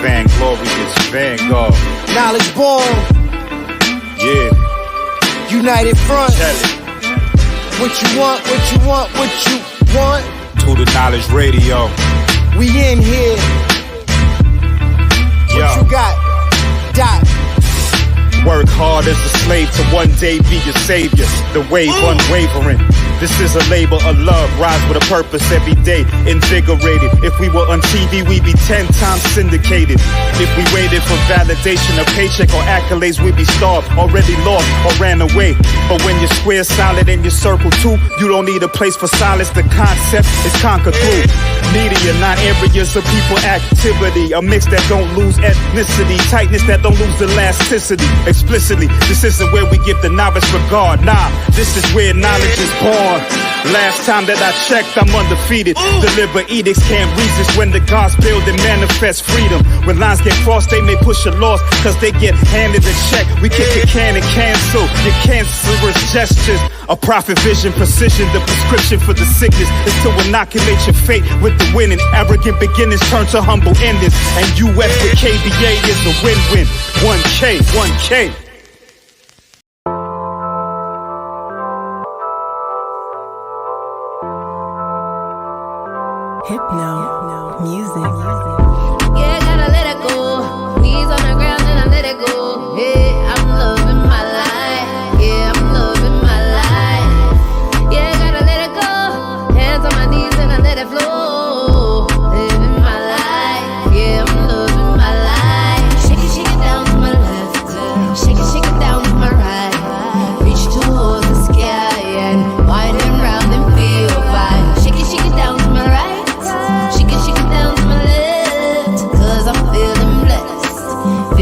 Vanglorious Vanguard. Knowledge born. Yeah. United Front. What you want, what you want, what you want. To the Knowledge Radio. We in here. What you got? Dot. Work hard as a slave to one day be your savior. The wave unwavering. This is a labor of love, rise with a purpose every day, invigorated. If we were on TV, we'd be 10 times syndicated. If we waited for validation, a paycheck or accolades, we'd be starved, already lost or ran away. But when you're square solid and you circle too, you don't need a place for silence. The concept is conquered through media, not areas of people activity. A mix that don't lose ethnicity, tightness that don't lose elasticity. Explicitly, this isn't where we give the novice regard. Nah, this is where knowledge is born. Last time that I checked, I'm undefeated. Deliver edicts, can't resist when the gods build and manifest freedom. When lines get crossed, they may push a loss, cause they get handed a check. We kick a can and cancel your cancerous gestures. A prophet vision, precision, the prescription for the sickness is to inoculate your fate with the winning. Arrogant beginnings turn to humble endings. And UF with KBA is a win-win. 1K, 1K. Hypno music. Yeah, gotta let it go. Knees on the ground and I let it go. Yeah, I'm loving my life. Yeah, I'm loving my life. Yeah, gotta let it go. Hands on my knees and I let it flow. Living my life. Yeah, I'm loving my life. Shake it down to my left. Shake it down to my right. Reach towards the sky and wind and round and feel fine. Shake it down to my right. Shake it down to my left, cause I'm feeling blessed.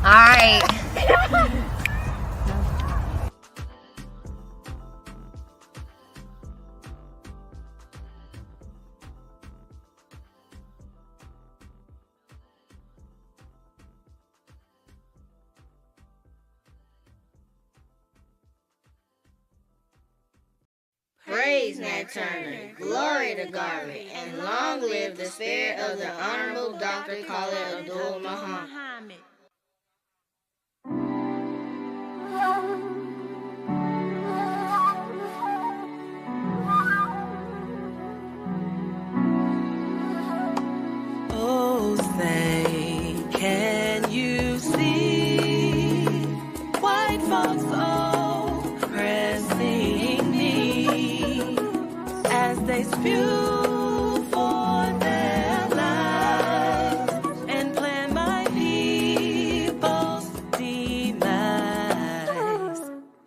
right. Praise Nat Turner, glory to Garvey, and long live the spirit of the Honorable Dr. Khalid Abdul Muhammad. Oh, say, can you see white folks oppressing me as they spew for their lives and plan my people's demise?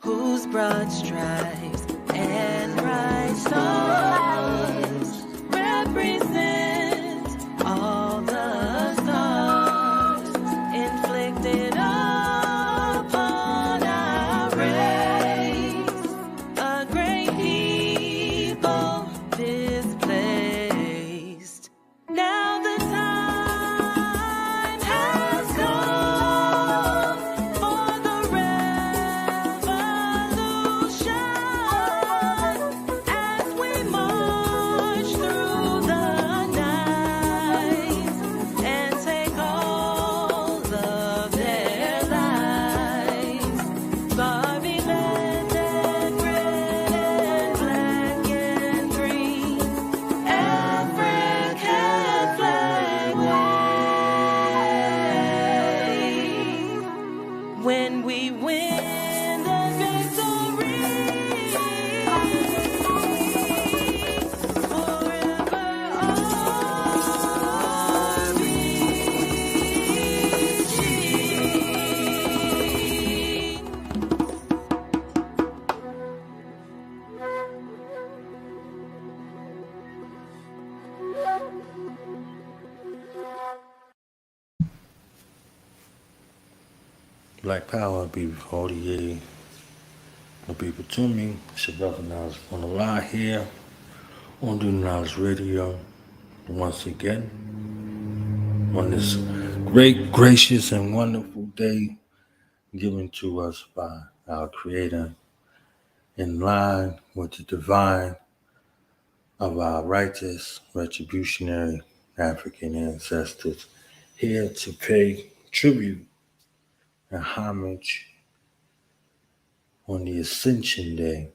Whose broad stripes and bright stars represent all the stars inflicted upon our race, a great people displaced. Now the time has come for the revolution as we march through the night and take all of their lives. Barbie land and red and black and green, African flag wave. When we win the victory, forever Black Power, people 48. The people to me, Shabazz Knowledge on the line here on Do Knowledge Radio. Once again, on this great, gracious, and wonderful day given to us by our Creator, in line with the divine of our righteous, retributionary African ancestors, here to pay tribute and homage on the Ascension Day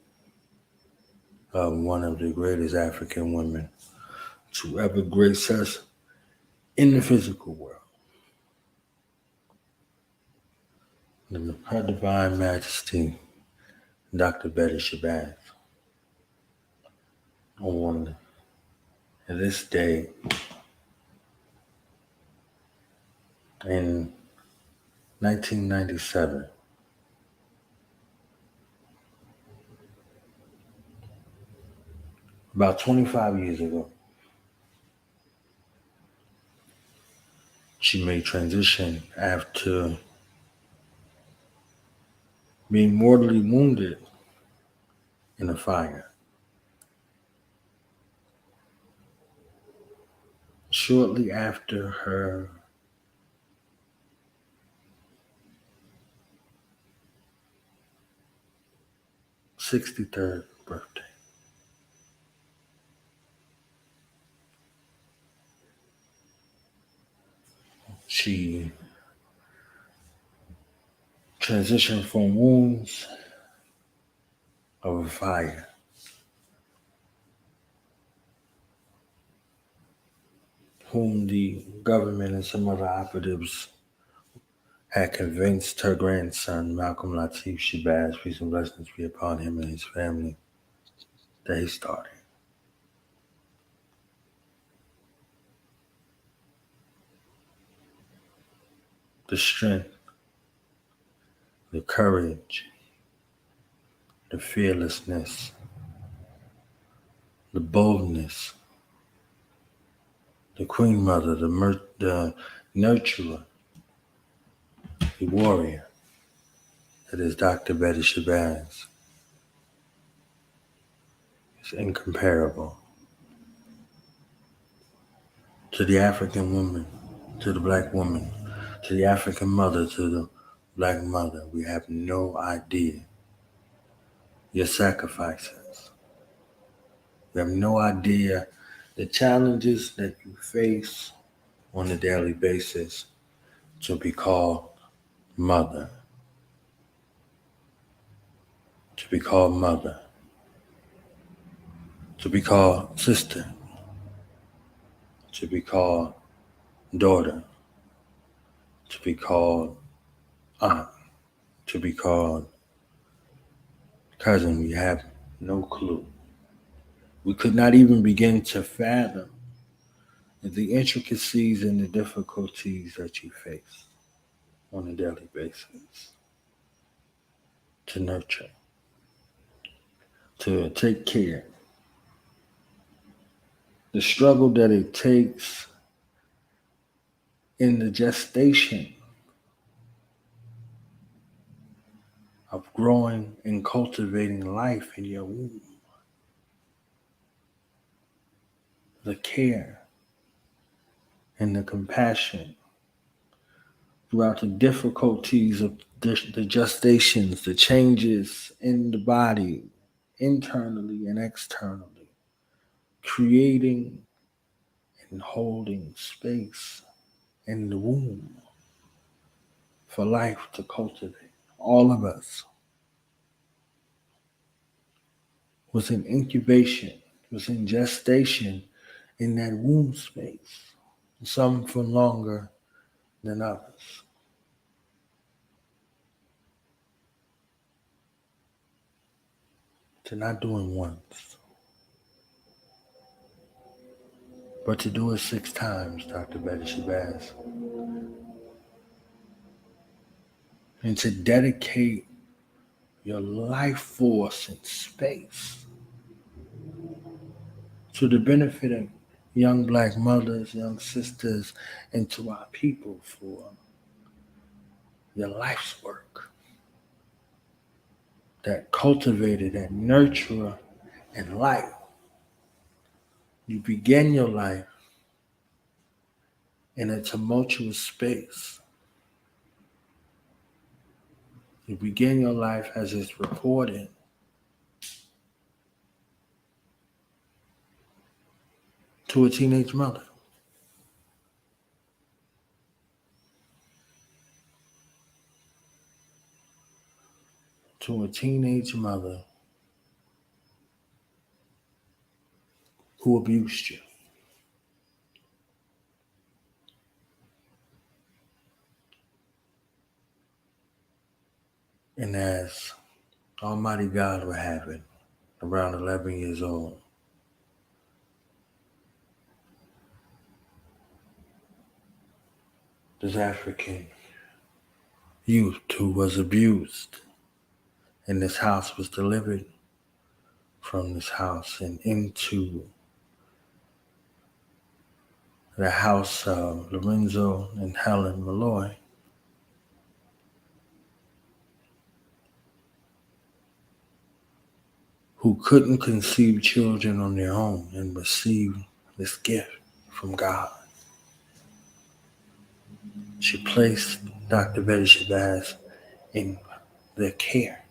of one of the greatest African women to ever grace us in the physical world. Her Divine Majesty, Dr. Betty Shabazz, on this day in 1997. About 25 years ago, she made transition after being mortally wounded in a fire. Shortly after her 63rd birthday. She transitioned from wounds of a fire whom the government and some other operatives had convinced her grandson, Malcolm Latif Shabazz, peace and blessings be upon him and his family, that he started. The strength, the courage, the fearlessness, the boldness, the queen mother, the nurturer, the warrior that is Dr. Betty Shabazz is incomparable to the African woman, to the black woman, to the African mother, to the black mother. We have no idea your sacrifices. We have no idea the challenges that you face on a daily basis to be called mother. To be called mother. To be called sister. To be called daughter. To be called aunt. To be called cousin. We have no clue. We could not even begin to fathom the intricacies and the difficulties that you face on a daily basis to nurture, to take care. The struggle that it takes in the gestation of growing and cultivating life in your womb. The care and the compassion throughout the difficulties of the gestations, the changes in the body, internally and externally, creating and holding space in the womb for life to cultivate. All of us was in incubation, was in gestation in that womb space, some for longer than others. To not do it once, but to do it 6 times, Dr. Betty Shabazz. And to dedicate your life force and space to the benefit of young black mothers, young sisters, and to our people for your life's work that cultivated and nurturer and life. You began your life in a tumultuous space. You begin your life as it's reported to a teenage mother. To a teenage mother who abused you. And as Almighty God would have it, around 11 years old, this African youth who was abused in this house was delivered from this house and into the house of Lorenzo and Helen Malloy, who couldn't conceive children on their own and received this gift from God. She placed Dr. Betty Shabazz in their care.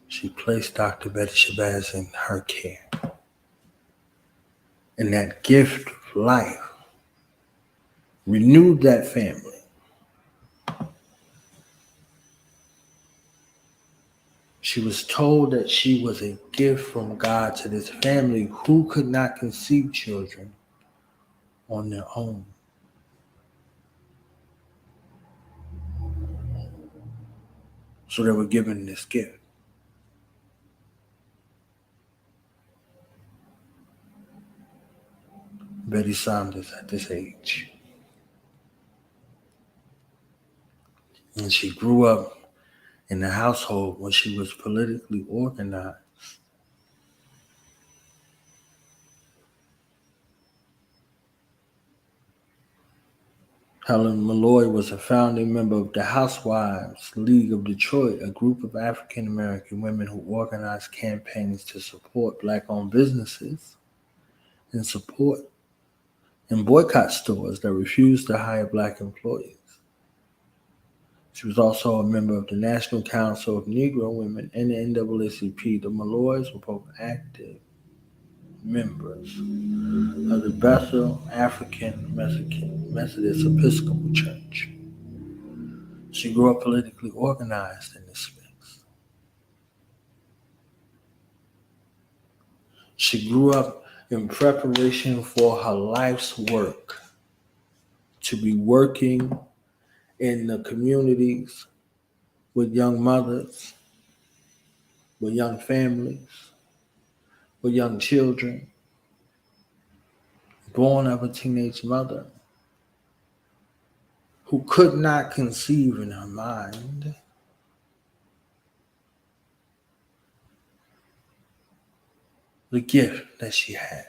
She placed Dr. Betty Shabazz in her care. And that gift of life renewed that family. She was told that she was a gift from God to this family who could not conceive children on their own. So they were given this gift. Betty Sanders at this age. And she grew up in a household when she was politically organized Helen Malloy was a founding member of the Housewives League of Detroit, a group of African American women who organized campaigns to support Black-owned businesses and support and boycott stores that refused to hire Black employees. She was also a member of the National Council of Negro Women and the NAACP. The Malloys were both active members of the Bethel African Methodist Episcopal Church. She grew up politically organized in this space. She grew up in preparation for her life's work to be working in the communities with young mothers, with young families, with young children, born of a teenage mother who could not conceive in her mind the gift that she had,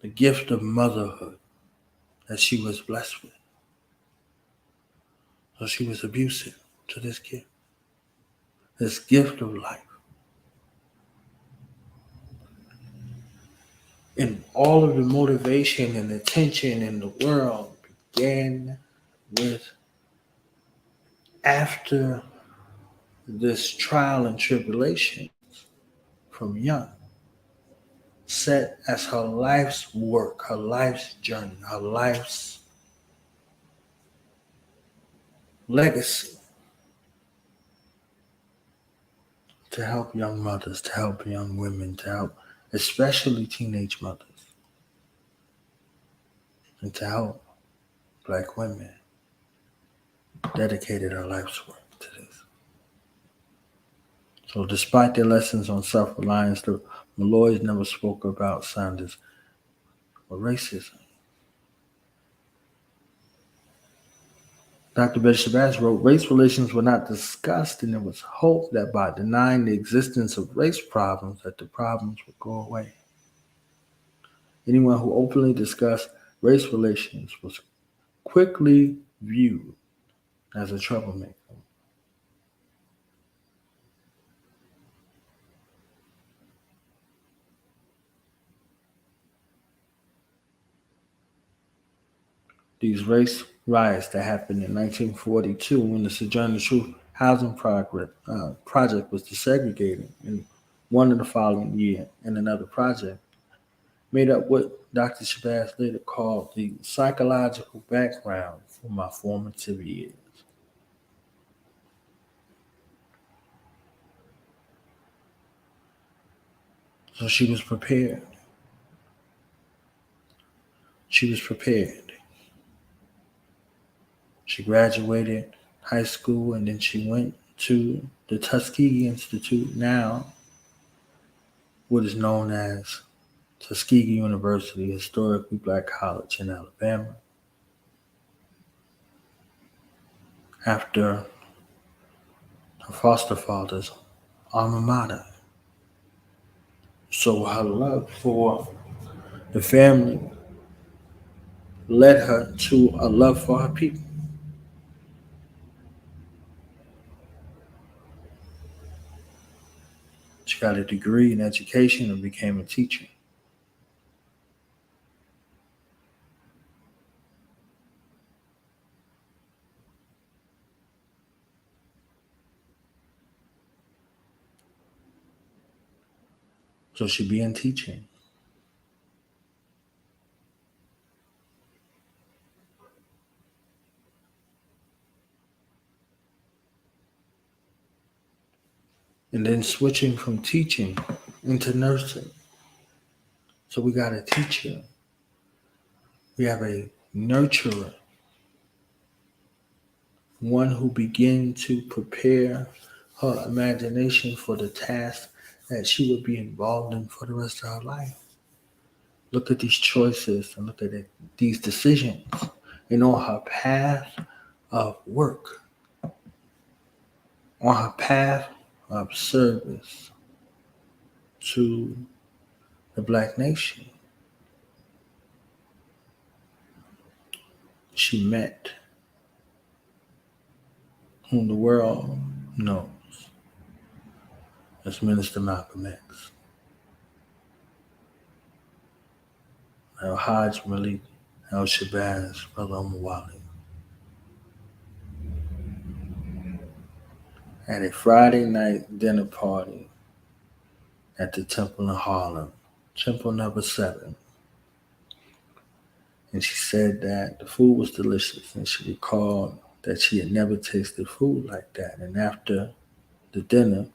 the gift of motherhood that she was blessed with. So she was abusive to this gift of life. And all of the motivation and the tension in the world began with, after this trial and tribulation from young, set as her life's work, her life's journey, her life's legacy to help young mothers, to help young women, to help especially teenage mothers, and to help Black women, dedicated her life's work to this. So despite their lessons on self-reliance, the Malloys never spoke about Sanders or racism. Dr. Betty Shabazz wrote, race relations were not discussed, and it was hoped that by denying the existence of race problems, that the problems would go away. Anyone who openly discussed race relations was quickly viewed as a troublemaker. These race riots that happened in 1942 when the Sojourner Truth housing project was desegregated in one of the following year, and another project made up what Dr. Shabazz later called the psychological background for my formative years. So she was prepared. She was prepared. She graduated high school, and then she went to the Tuskegee Institute, now what is known as Tuskegee University, historically Black college in Alabama. After her foster father's alma mater. So her love for the family led her to a love for her people. She got a degree in education and became a teacher. So she began teaching. And then switching from teaching into nursing. So we got a teacher. We have a nurturer. One who began to prepare her imagination for the task that she would be involved in for the rest of her life. Look at these choices and look at these decisions. And on her path of work, on her path of service to the Black nation, she met whom the world knows as Minister Malcolm X. Al-Hajj Malik, Shabazz, Brother Omawali. At a Friday night dinner party at the Temple in Harlem, Temple number 7. And she said that the food was delicious, and she recalled that she had never tasted food like that. And after the dinner,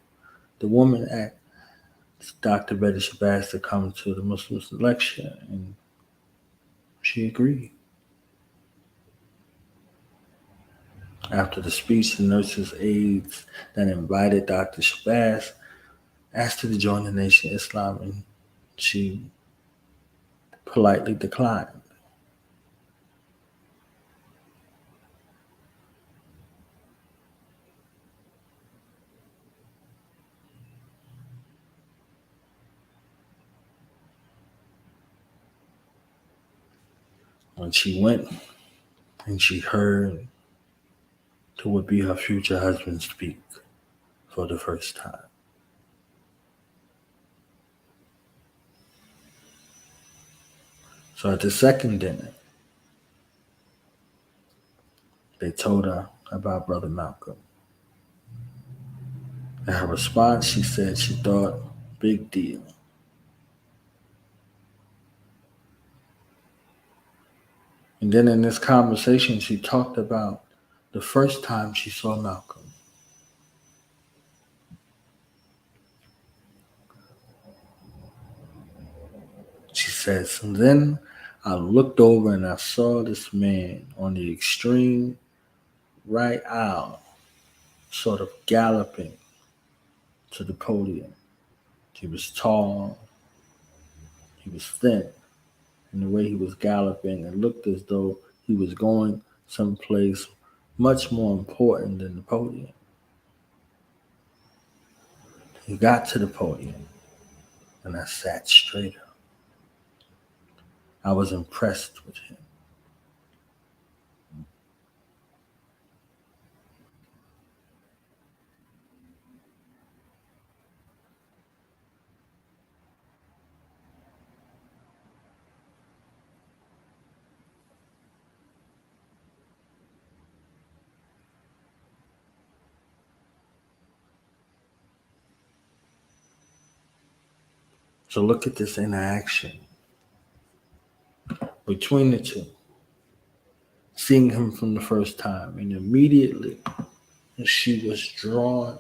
the woman asked Dr. Betty Shabazz to come to the Muslims lecture, and she agreed. After the speech, the nurses' aides that invited Dr. Shabazz asked her to join the Nation of Islam, and she politely declined. When she went and she heard who would be her future husband speak for the first time. So at the second dinner, they told her about Brother Malcolm. In her response, she said she thought, big deal. And then in this conversation, she talked about the first time she saw Malcolm. She says, and then I looked over and I saw this man on the extreme right aisle, sort of galloping to the podium. He was tall, he was thin, and the way he was galloping, it looked as though he was going someplace much more important than the podium. He got to the podium, and I sat straight up. I was impressed with him. So look at this interaction between the two. Seeing him from the first time, and immediately she was drawn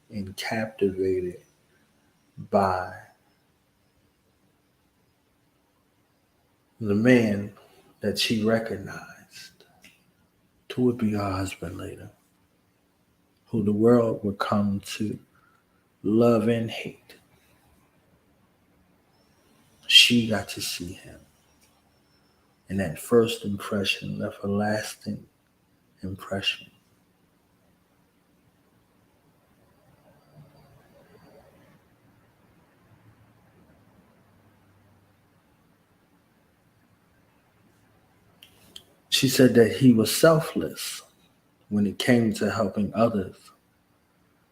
and captivated by the man that she recognized who would be her husband later, who the world would come to love and hate. She got to see him. And that first impression left a lasting impression. She said that he was selfless when it came to helping others,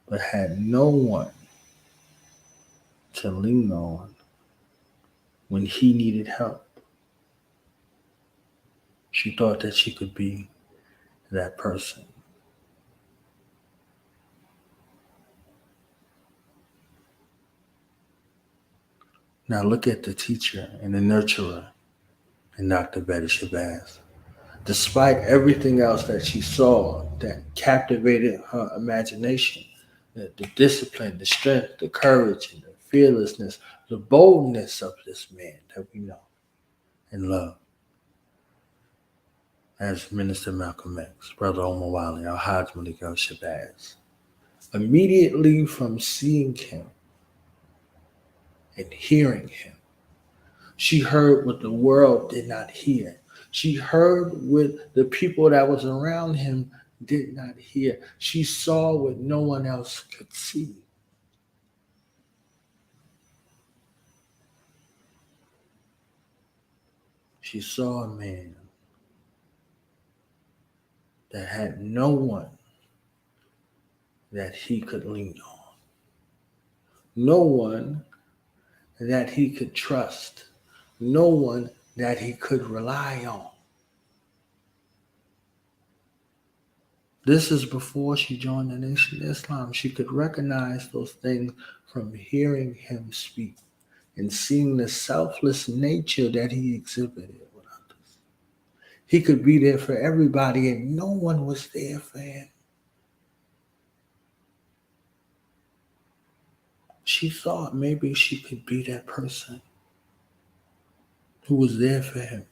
but had no one to lean on when he needed help. She thought that she could be that person. Now look at the teacher and the nurturer in Dr. Betty Shabazz. Despite everything else that she saw that captivated her imagination, the discipline, the strength, the courage, and the fearlessness, the boldness of this man that we know and love as Minister Malcolm X, Brother Omawali, Al-Hajj Malik Shabazz. Immediately from seeing him and hearing him, she heard what the world did not hear. She heard what the people that was around him did not hear. She saw what no one else could see. She saw a man that had no one that he could lean on, no one that he could trust, no one that he could rely on. This is before she joined the Nation of Islam. She could recognize those things from hearing him speak and seeing the selfless nature that he exhibited with others. He could be there for everybody, and no one was there for him. She thought maybe she could be that person who was there for him.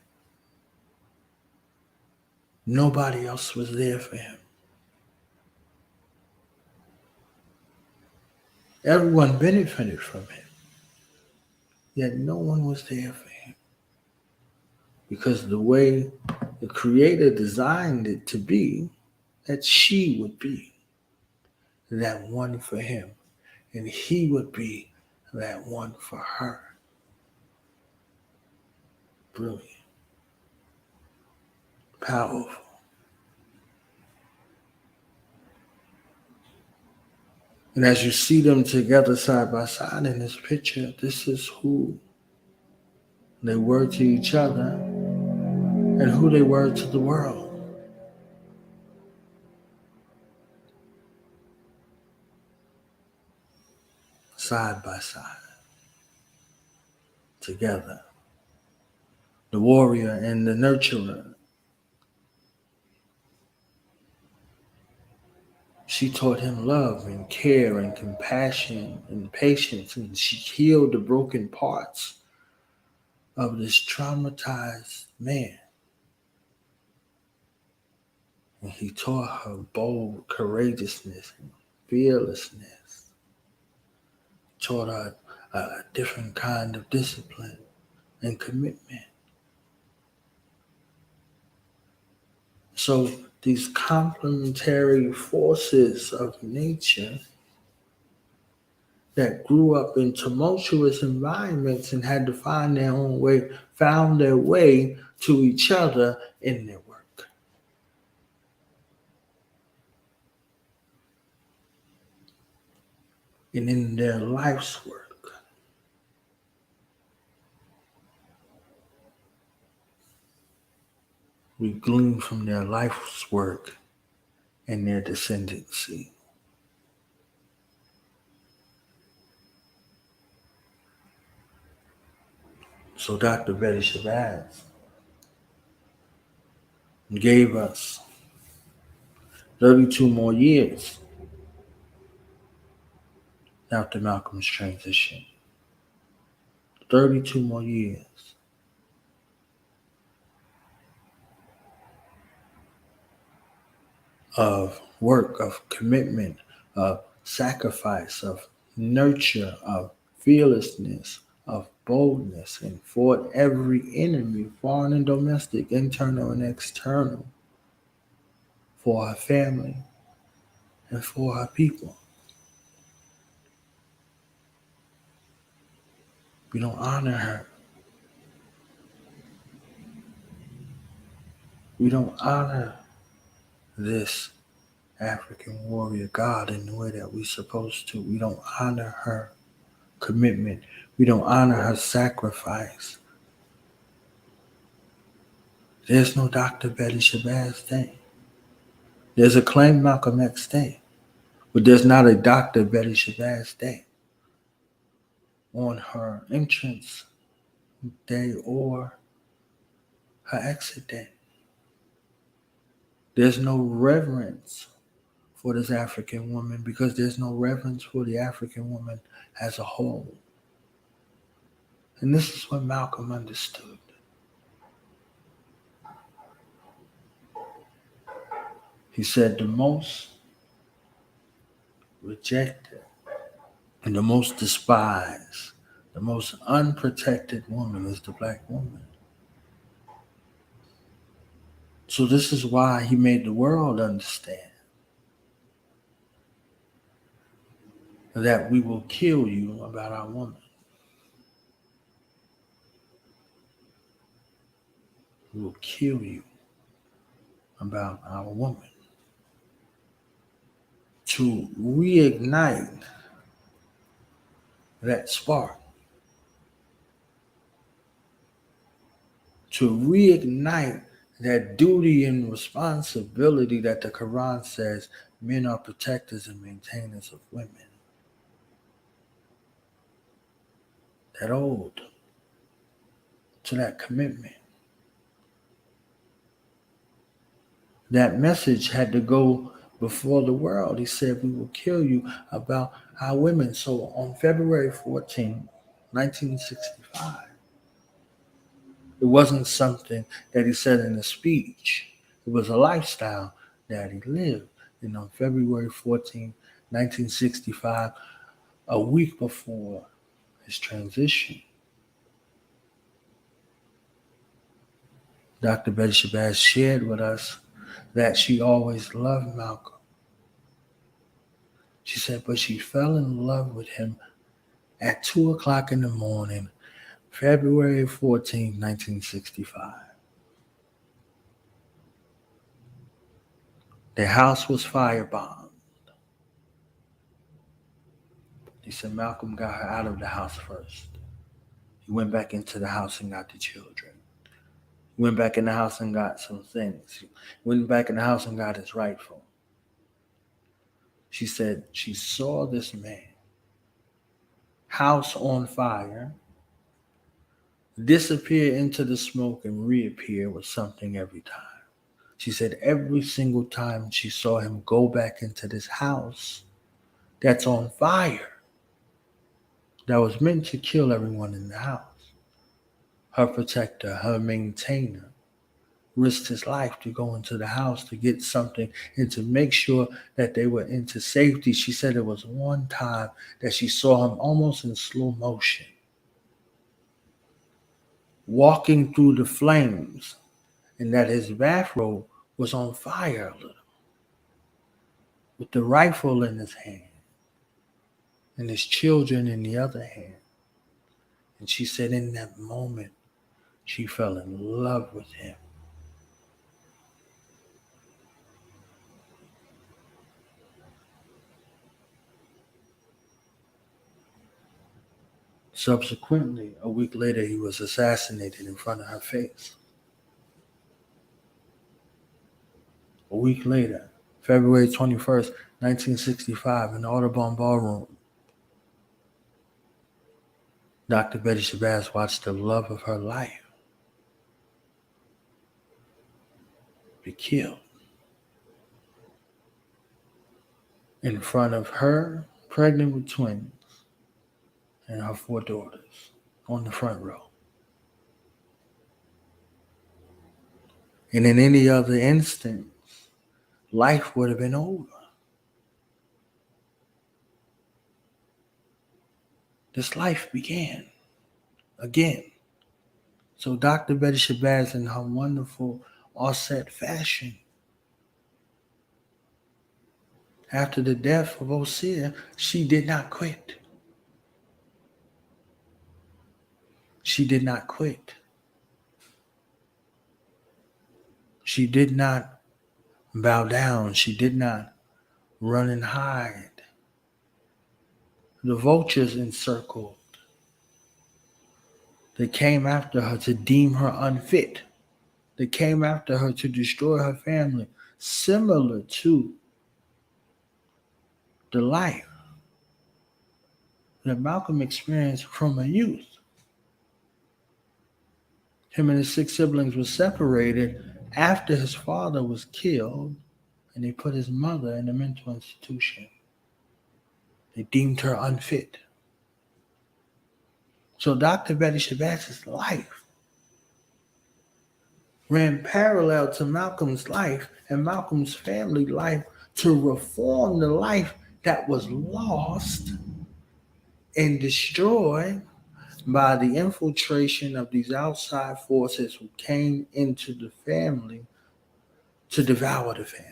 Nobody else was there for him. Everyone benefited from him, yet no one was there for him. Because the way the Creator designed it to be, that she would be that one for him, and he would be that one for her. Brilliant. Powerful. And as you see them together side by side in this picture, this is who they were to each other and who they were to the world. Side by side, together. The warrior and the nurturer. She taught him love and care and compassion and patience, and she healed the broken parts of this traumatized man. And he taught her bold courageousness and fearlessness. Taught her a different kind of discipline and commitment. So these complementary forces of nature that grew up in tumultuous environments and had to find their own way, found their way to each other in their work. And in their life's work. We glean from their life's work and their descendancy. So Dr. Betty Shabazz gave us 32 more years after Malcolm's transition. 32 more years. Of work, of commitment, of sacrifice, of nurture, of fearlessness, of boldness, and fought every enemy, foreign and domestic, internal and external, for her family and for her people. We don't honor her. We don't honor this African warrior God in the way that we're supposed to. We don't honor her commitment. We don't honor her sacrifice. There's no Dr. Betty Shabazz Day. There's a claimed Malcolm X Day, but there's not a Dr. Betty Shabazz Day on her entrance day or her exit day. There's no reverence for this African woman because there's no reverence for the African woman as a whole. And this is what Malcolm understood. He said the most rejected and the most despised, the most unprotected woman is the black woman. So this is why he made the world understand that we will kill you about our woman. We will kill you about our woman, to reignite that spark, to reignite that duty and responsibility that the Quran says men are protectors and maintainers of women. That ode to that commitment. That message had to go before the world. He said, we will kill you about our women. So on February 14, 1965, it wasn't something that he said in a speech. It was a lifestyle that he lived. And on February 14, 1965, a week before his transition, Dr. Betty Shabazz shared with us that she always loved Malcolm. She said, but she fell in love with him at 2 o'clock in the morning, February 14, 1965. Their house was firebombed. He said Malcolm got her out of the house first. He went back into the house and got the children. He went back in the house and got some things. He went back in the house and got his rifle. She said she saw this man, house on fire, disappear into the smoke and reappear with something every time. She said every single time she saw him go back into this house that's on fire, that was meant to kill everyone in the house, her protector, her maintainer, risked his life to go into the house to get something and to make sure that they were into safety. She said there was one time that she saw him almost in slow motion, walking through the flames, and that his bathrobe was on fire a little, with the rifle in his hand and his children in the other hand. And she said in that moment, she fell in love with him. Subsequently, a week later, he was assassinated in front of her face. A week later, February 21st, 1965, in the Audubon Ballroom, Dr. Betty Shabazz watched the love of her life be killed in front of her, pregnant with twins, and her 4 daughters on the front row. And in any other instance, life would have been over. This life began again. So Dr. Betty Shabazz, in her wonderful offset fashion, after the death of Osir, she did not quit. She did not quit. She did not bow down. She did not run and hide. The vultures encircled. They came after her to deem her unfit. They came after her to destroy her family, similar to the life that Malcolm experienced from a youth. Him and his 6 siblings were separated after his father was killed, and they put his mother in a mental institution. They deemed her unfit. So Dr. Betty Shabazz's life ran parallel to Malcolm's life and Malcolm's family life to reform the life that was lost and destroyed by the infiltration of these outside forces who came into the family to devour the family.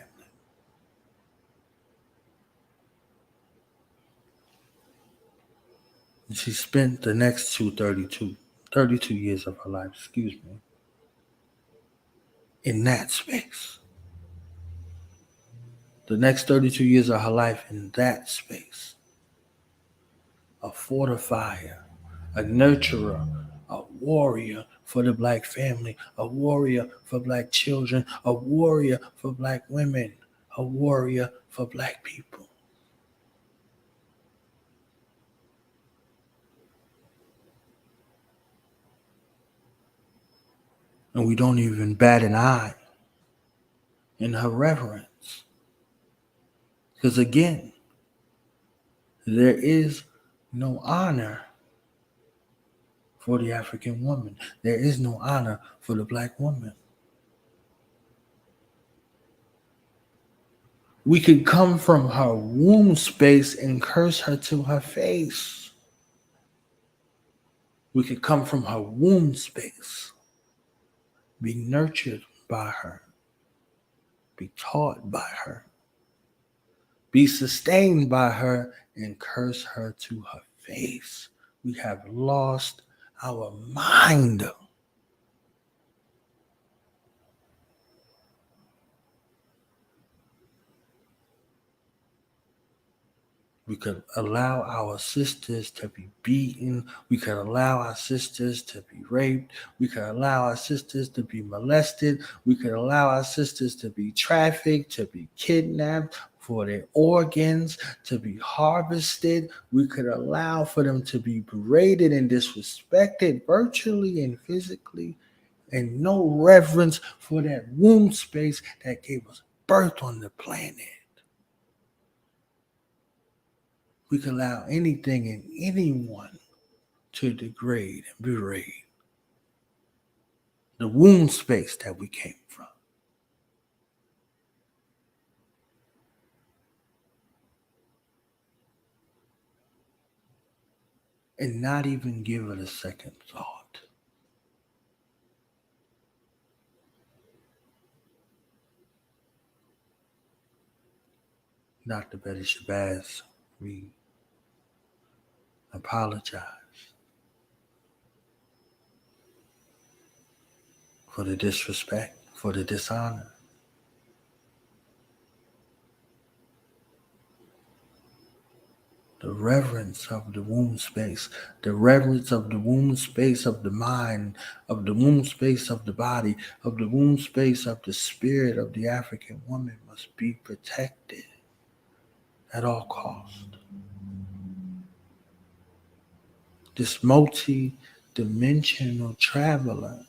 And she spent the next 32 years of her life, in that space. the next 32 years of her life in that space. A fortifier, a nurturer, a warrior for the black family, a warrior for black children, a warrior for black women, a warrior for black people. And we don't even bat an eye in her reverence. Because again, there is no honor for the African woman. There is no honor for the black woman. We could come from her womb space and curse her to her face. We could come from her womb space, be nurtured by her, be taught by her, be sustained by her, and curse her to her face. We have lost our mind. We could allow our sisters to be beaten. We could allow our sisters to be raped. We could allow our sisters to be molested. We could allow our sisters to be trafficked, to be kidnapped for their organs, to be harvested. We could allow for them to be berated and disrespected virtually and physically, and no reverence for that womb space that gave us birth on the planet. We can allow anything and anyone to degrade and berate the womb space that we came from. And not even give it a second thought. Dr. Betty Shabazz, we apologize for the disrespect, for the dishonor. The reverence of the womb space, the reverence of the womb space of the mind, of the womb space of the body, of the womb space of the spirit of the African woman must be protected at all costs. This multi-dimensional traveler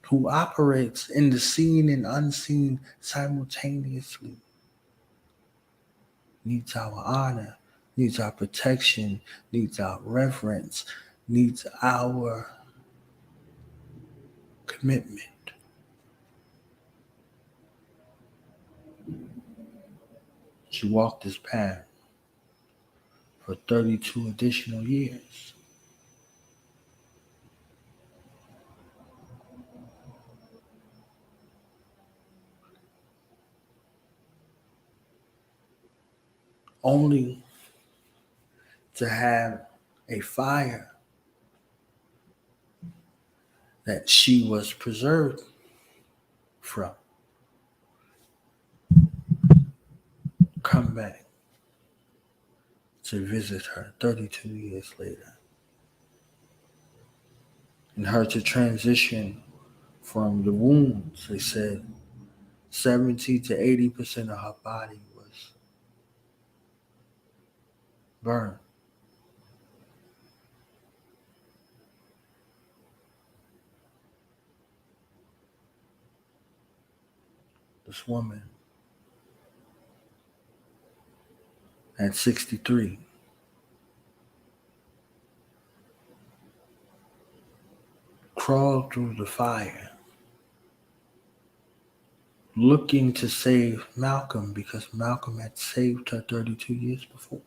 who operates in the seen and unseen simultaneously needs our honor, needs our protection, needs our reverence, needs our commitment. She walked this path for 32 additional years. Only to have a fire that she was preserved from come back to visit her 32 years later. And her to transition from the wounds, they said 70 to 80% of her body was burned. This woman at 63 crawled through the fire looking to save Malcolm because Malcolm had saved her 32 years before.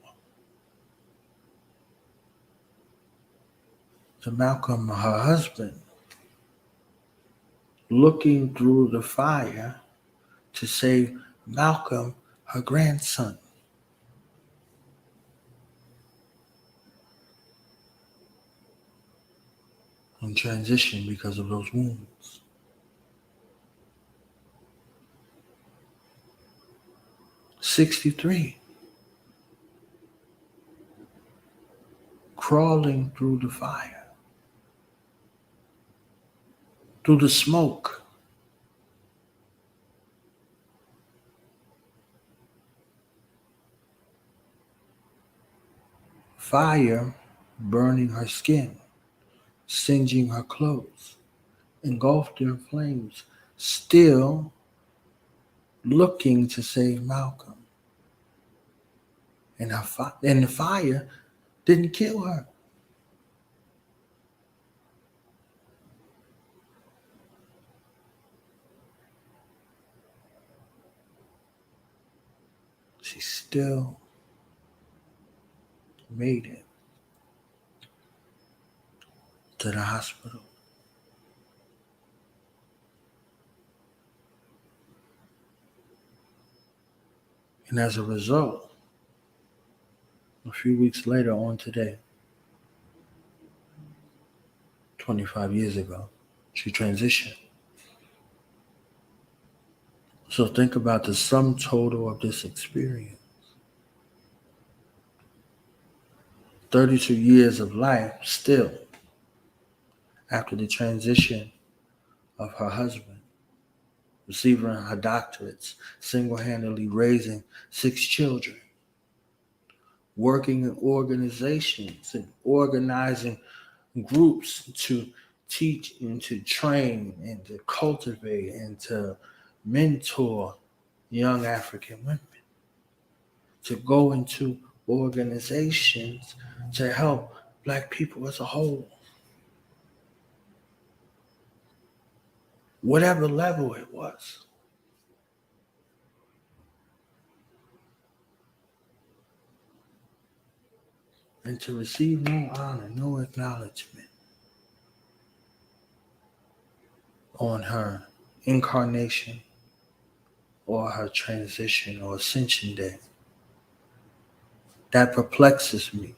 To Malcolm, her husband, looking through the fire to save Malcolm, her grandson. In transition because of those wounds. 63, crawling through the fire, through the smoke. Fire burning her skin, singeing her clothes, engulfed in flames, still looking to save Malcolm. And the fire didn't kill her. She still made it to the hospital. And as a result, a few weeks later on today, 25 years ago, she transitioned. So think about the sum total of this experience. 32 years of life still after the transition of her husband, receiving her doctorates, single-handedly raising 6 children, working in organizations and organizing groups to teach and to train and to cultivate and to mentor young African women, to go into organizations to help Black people as a whole. Whatever level it was. And to receive no honor, no acknowledgement on her incarnation or her transition or ascension day. That perplexes me.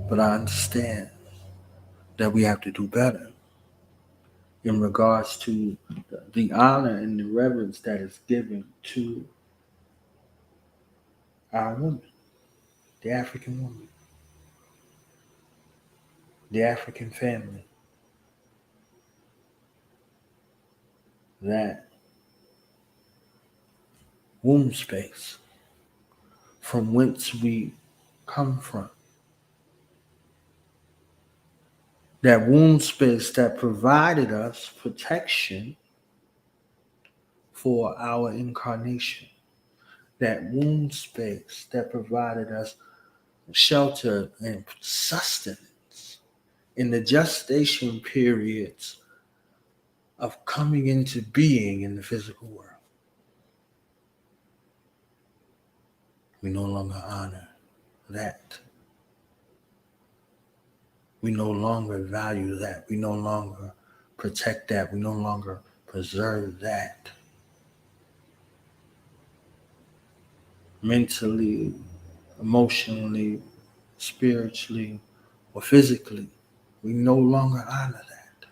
But I understand that we have to do better in regards to the honor and the reverence that is given to our women, the African woman, the African family, that womb space from whence we come from. That womb space that provided us protection for our incarnation. That womb space that provided us shelter and sustenance in the gestation periods of coming into being in the physical world. We no longer honor that. We no longer value that. We no longer protect that. We no longer preserve that. Mentally, emotionally, spiritually, or physically, we no longer honor that.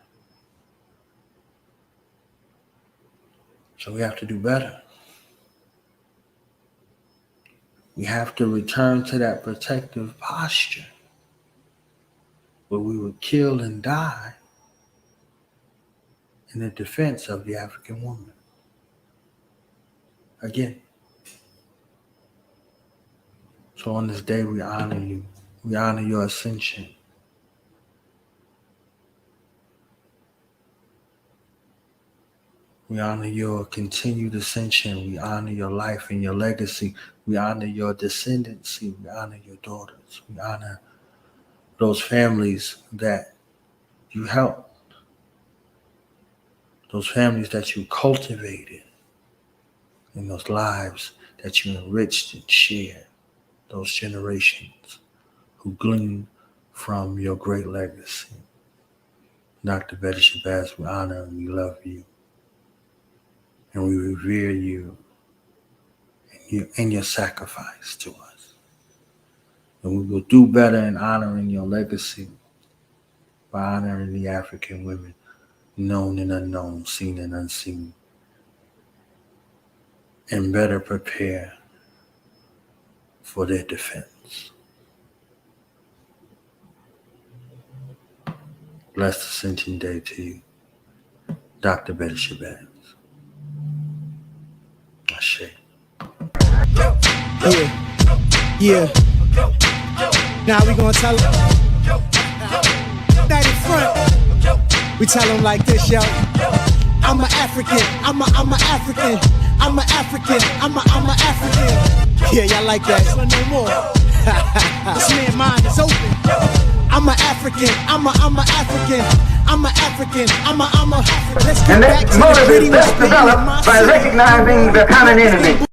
So we have to do better. We have to return to that protective posture where we would kill and die in the defense of the African woman. Again. So on this day, we honor you. We honor your ascension. We honor your continued ascension. We honor your life and your legacy. We honor your descendancy. We honor your daughters. We honor those families that you helped, those families that you cultivated, and those lives that you enriched and shared, those generations who glean from your great legacy. Dr. Betty Shabazz, we honor and we love you. And we revere you and your sacrifice to us. And we will do better in honoring your legacy by honoring the African women, known and unknown, seen and unseen. and better prepare for their defense. Blessed ascension day to you, Dr. Betty Shabazz. Ashe. Yeah. Now we gonna tell them. That in front. We tell them like this, yo. I'm an African. I'm a African. I'm a African. I'm a African. Yeah, y'all like that. No more. This man's mind is open. I'm a African. I'm a African. I'm a African. I'm a. Let's get and back that to motive the is best developed by recognizing the common enemy.